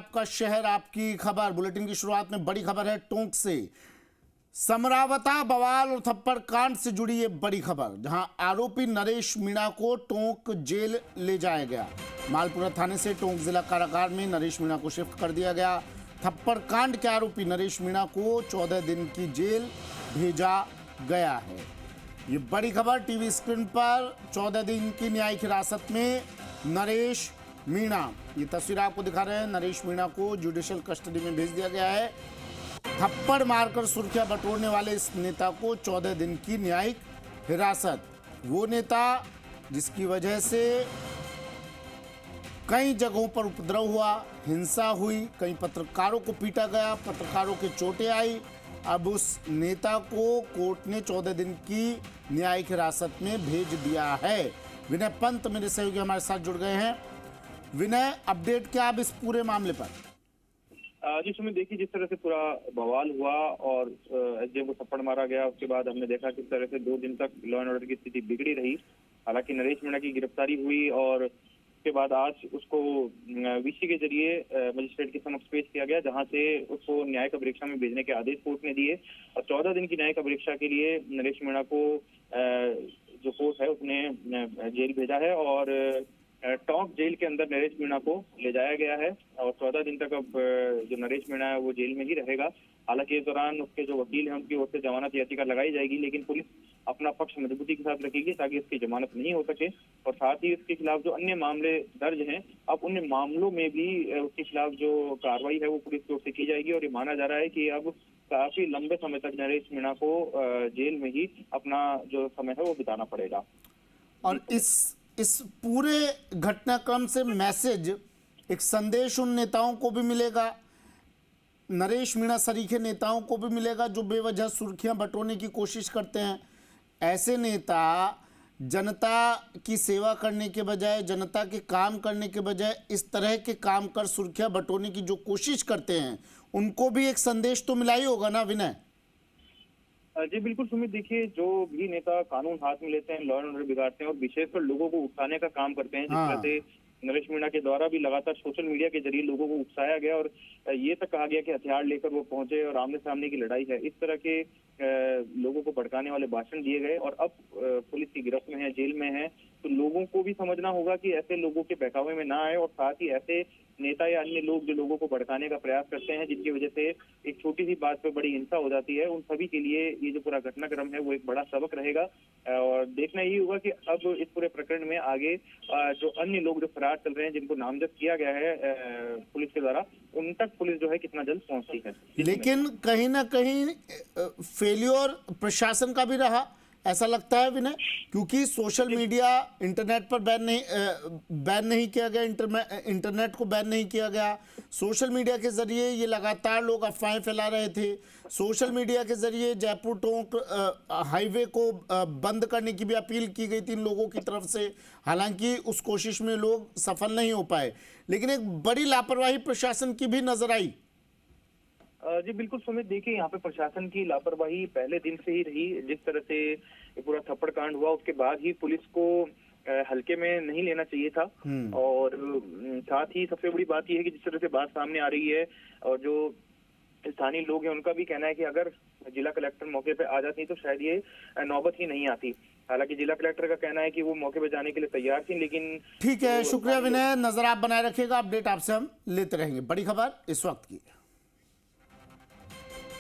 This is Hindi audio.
आपका शहर आपकी खबर। बुलेटिन की शुरुआत में बड़ी खबर है टोंक से। समरावता बवाल और थप्पड़ कांड से जुड़ी ये बड़ी खबर, जहां आरोपी नरेश मीणा को टोंक जेल ले जाया गया। मालपुरा थाने से टोंक जिला कारागार में नरेश मीणा को शिफ्ट कर दिया गया। थप्पड़ कांड के आरोपी नरेश मीणा को 14 दिन की जेल भेजा गया है। ये बड़ी खबर टीवी स्क्रीन पर। 14 दिन की न्यायिक हिरासत में नरेश मीणा, ये तस्वीर आपको दिखा रहे हैं। नरेश मीणा को जुडिशियल कस्टडी में भेज दिया गया है। थप्पड़ मारकर सुर्खियां बटोरने वाले इस नेता को 14 दिन की न्यायिक हिरासत। वो नेता जिसकी वजह से कई जगहों पर उपद्रव हुआ, हिंसा हुई, कई पत्रकारों को पीटा गया, पत्रकारों के चोटें आई। अब उस नेता को कोर्ट ने 14 दिन की न्यायिक हिरासत में भेज दिया है। विनय पंत मेरे सहयोगी हमारे साथ जुड़ गए हैं। विनय, अपडेट क्या अब इस पूरे मामले पर? जी सुमित, देखिए जिस तरह से पूरा बवाल हुआ और एसडीएम को थप्पड़ मारा गया, उसके बाद हमने देखा किस तरह से 2 दिन तक लॉ एंड ऑर्डर की स्थिति बिगड़ी रही। हालांकि नरेश मीणा की गिरफ्तारी हुई और उसके बाद आज उसको वीसी के जरिए मजिस्ट्रेट के समक्ष पेश किया गया, जहां से उसको न्यायिक परीक्षा में भेजने के आदेश कोर्ट ने दिए। और 14 दिन की न्यायिक परीक्षा के लिए नरेश मीणा को जो कोर्ट है उसने जेल भेजा है और टोंक जेल के अंदर नरेश मीणा को ले जाया गया है। और 14 दिन तक अब जो नरेश मीणा है वो जेल में ही रहेगा। हालांकि इस दौरान उसके जो वकील हैं उनकी ओर से जमानत याचिका लगाई जाएगी, लेकिन पुलिस अपना पक्ष मजबूती के साथ रखेगी ताकि उसकी जमानत नहीं हो सके। और साथ ही उसके खिलाफ जो अन्य मामले दर्ज हैं, अब उन मामलों में भी उसके खिलाफ जो कार्रवाई है वो पुलिस की ओर से की जाएगी। और ये माना जा रहा है कि अब काफी लंबे समय तक नरेश मीणा को जेल में ही अपना जो समय है वो बिताना पड़ेगा। और इस पूरे घटनाक्रम से मैसेज, एक संदेश उन नेताओं को भी मिलेगा, नरेश मीणा सरीखे नेताओं को भी मिलेगा जो बेवजह सुर्खियां बटोरने की कोशिश करते हैं। ऐसे नेता जनता की सेवा करने के बजाय, जनता के काम करने के बजाय इस तरह के काम कर सुर्खियां बटोरने की जो कोशिश करते हैं, उनको भी एक संदेश तो मिला ही होगा ना विनय? जी बिल्कुल सुमित, देखिए जो भी नेता कानून हाथ में लेते हैं, लॉ एंड ऑर्डर बिगाड़ते हैं और विशेषकर लोगों को उकसाने का काम करते हैं, जिस तरह से नरेश मीणा के द्वारा भी लगातार सोशल मीडिया के जरिए लोगों को उकसाया गया और ये तक कहा गया कि हथियार लेकर वो पहुंचे और आमने सामने की लड़ाई है, इस तरह के लोगों को भड़काने वाले भाषण दिए गए और अब पुलिस की गिरफ्त में है, जेल में है। तो लोगों को भी समझना होगा कि ऐसे लोगों के बहकावे में ना आए और साथ ही ऐसे नेता या अन्य लोग जो लोगों को भड़काने का प्रयास करते हैं, जिनकी वजह से एक छोटी सी बात पे बड़ी हिंसा हो जाती है, उन सभी के लिए ये जो पूरा घटनाक्रम है वो एक बड़ा सबक रहेगा। और देखना यही होगा कि अब इस पूरे प्रकरण में आगे जो अन्य लोग जो फरार चल रहे हैं, जिनको नामजद किया गया है पुलिस के द्वारा, उन तक पुलिस जो है कितना जल्द पहुंचती है। लेकिन कहीं ना कहीं फेल्योर प्रशासन का भी रहा, ऐसा लगता है विनय, क्योंकि सोशल मीडिया, इंटरनेट पर बैन नहीं किया गया, इंटरनेट को बैन नहीं किया गया। सोशल मीडिया के जरिए ये लगातार लोग अफवाहें फैला रहे थे। सोशल मीडिया के जरिए जयपुर टोंक हाईवे को बंद करने की भी अपील की गई थी इन लोगों की तरफ से। हालांकि उस कोशिश में लोग सफल नहीं हो पाए, लेकिन एक बड़ी लापरवाही प्रशासन की भी नजर आई। जी बिल्कुल सुमित, देखिए यहाँ पे प्रशासन की लापरवाही पहले दिन से ही रही। जिस तरह से पूरा थप्पड़ कांड हुआ उसके बाद ही पुलिस को हल्के में नहीं लेना चाहिए था। और साथ ही सबसे बड़ी बात यह है कि जिस तरह से बात सामने आ रही है और जो स्थानीय लोग हैं उनका भी कहना है कि अगर जिला कलेक्टर मौके पे आ जाती तो शायद ये नौबत ही नहीं आती। हालांकि जिला कलेक्टर का कहना है कि वो मौके पे जाने के लिए तैयार थी, लेकिन ठीक है, शुक्रिया विनय, नजर आप बनाए रखिएगा, अपडेट आपसे हम लेते रहेंगे। बड़ी खबर इस वक्त की।